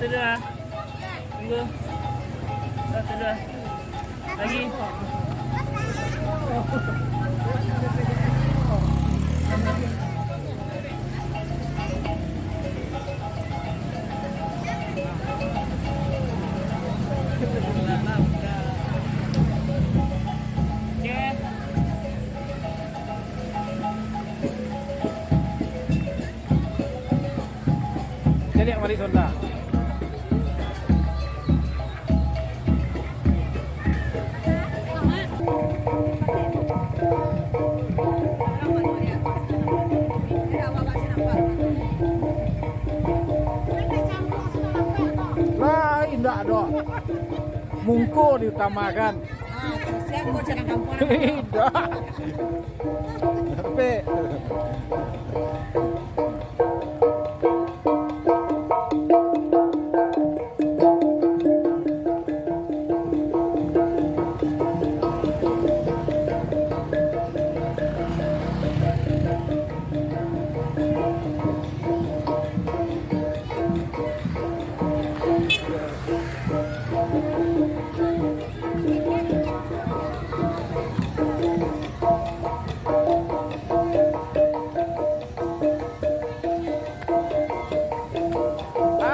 Satu dua. Tunggu. Satu dua. Lagi. Jadi yang mari sonda. Lah, indah dong. Mungko diutamakan. Siap kok jangan kampung. Indah. Tapi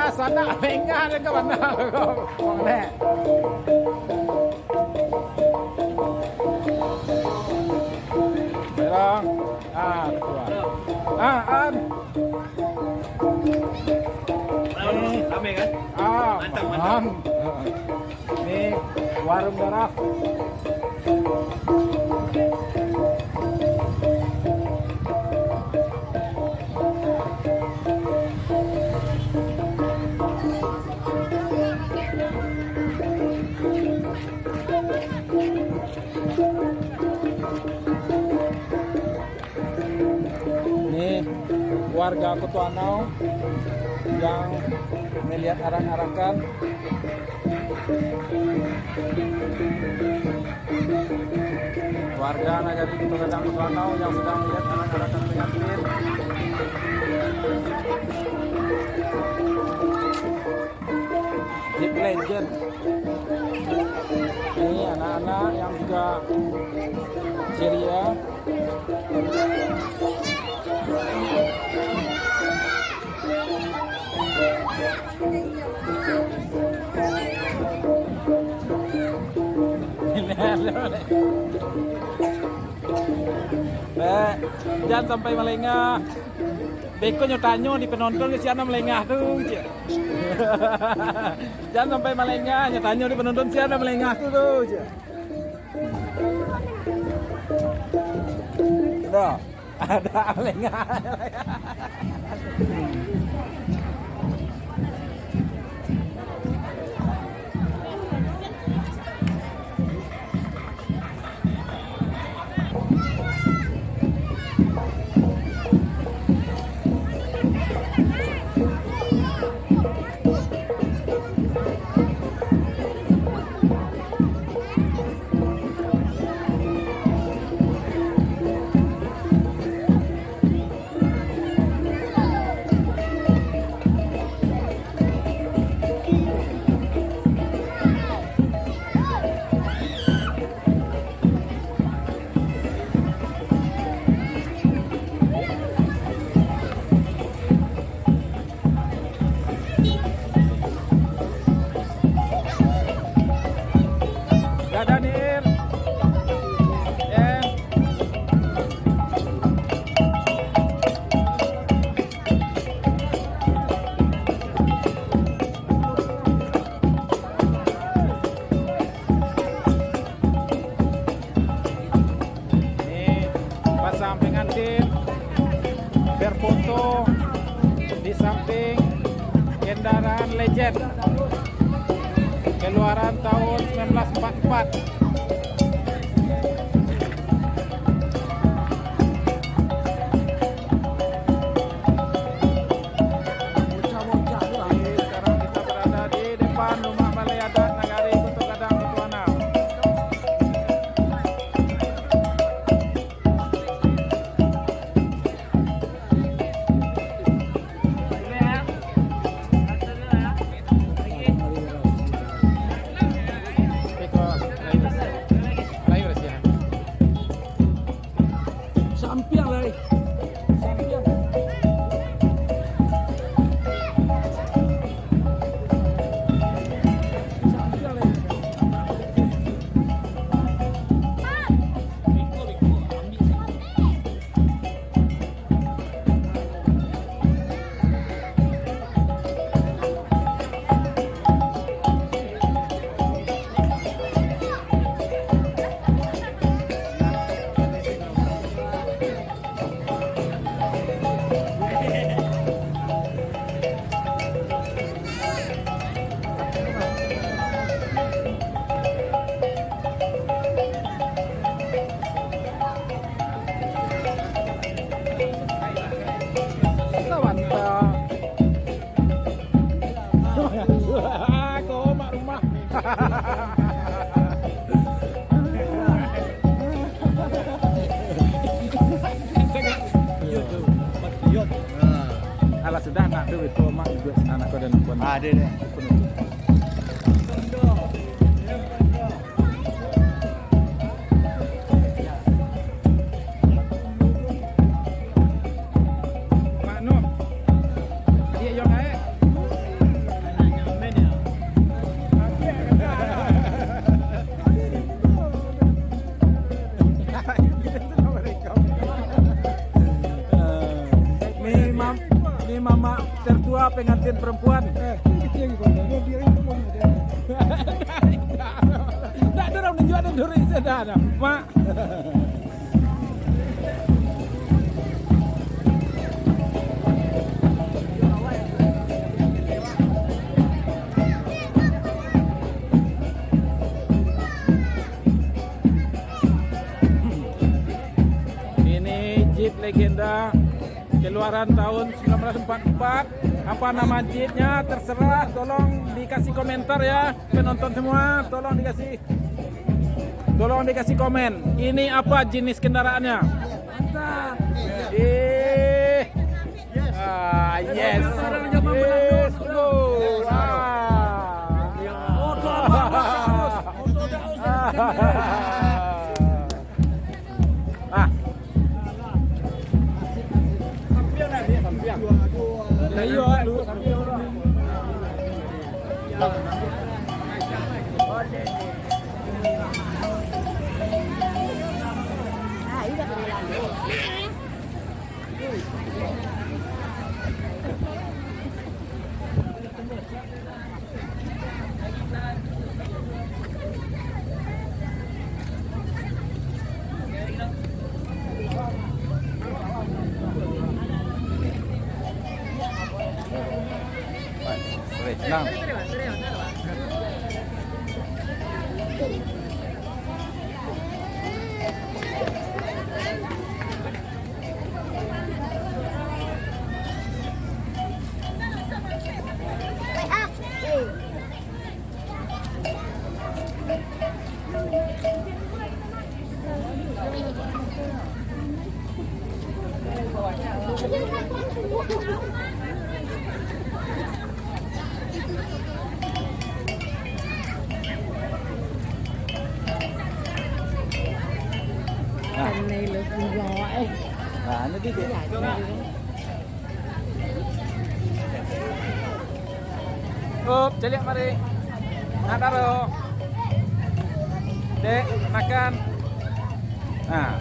sana enggak ada ke mana kok nek. Berang. Ketua. An. Rame kan? Mantap. Ini warung darah. Ini warga Kutuanau yang melihat arak-arakan. Warga Nagari Kutugadang Kutuanau yang sedang melihat arak-arakan pengantin. Jeep Legend. Ini anak-anak yang juga ceria. Jangan sampai melengah. Beko nyotanyo di penonton siapa melengah tuh, cia. Jangan sampai melengah, nyotanyo di penonton siapa melengah tuh, cia. Tuh, ada melengah. Danir. Pasang pengantin berfoto di samping kendaraan Legend keluaran tahun 1944. Sekarang kita berada di depan rumah balai adat Nagari Kutugadang Kutuanau. sampiang lagi. Sampiang. Sampiang lagi. Kau mak rumah. Alah sudah nak duit tu mak duit anak kau dan puan. Ada deh. Mak Nur. Dia yang air. Ni mama tertua pengantin perempuan. Tak ada orang menunjuk ada duri sedana, mak. Ini Jeep legenda keluaran tahun 1944. Apa nama jeepnya terserah, tolong dikasih komentar ya penonton semua, tolong dikasih komen. Ini apa jenis kendaraannya? Mantap. Yes. Yes. Go. Iya, dulu sampai orang. Senang. Cái này là cùi bò ấy. Nó đi kìa. Celiak mari. Nadaro. Dek, makan. Nah.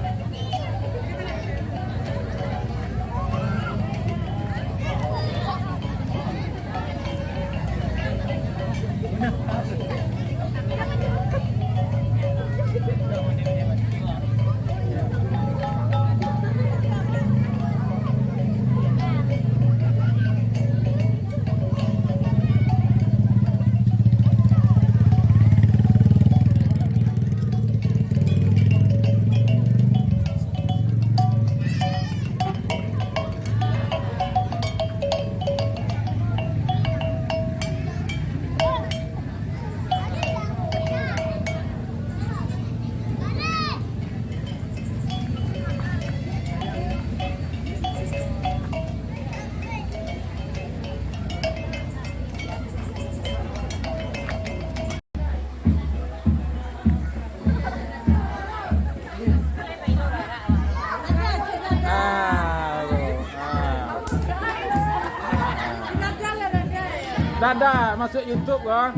Dadah masuk YouTube kah?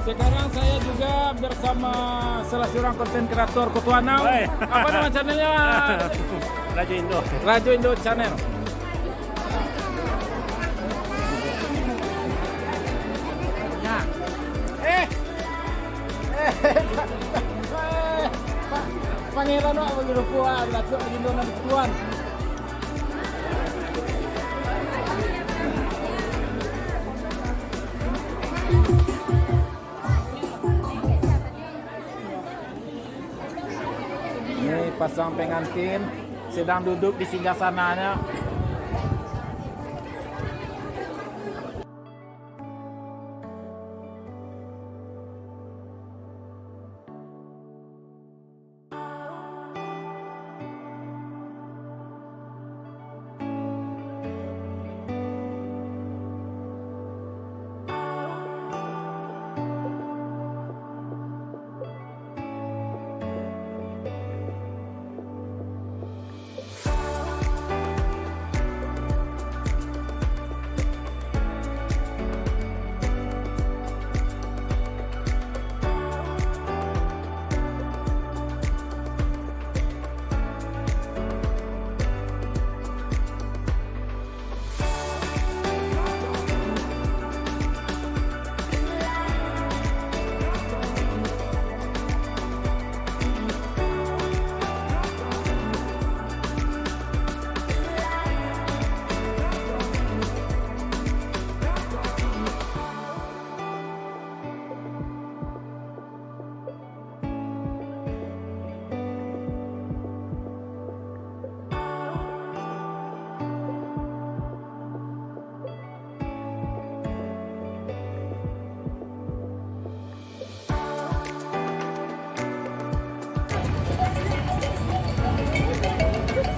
Sekarang saya juga bersama salah seorang konten kreator Kotuanau. Hai. Apa nama channelnya? Raja Indo. Rajo Indo Channel. Ya. Pangeran apa begitu puan, Rajo Indo dan Tuan. Ini pasang pengantin sedang duduk di singgasananya.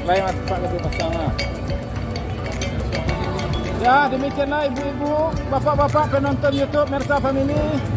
Lain mas Pak lebih bersama. Ya demikianlah ibu-ibu, bapak-bapak penonton YouTube Mersa Family.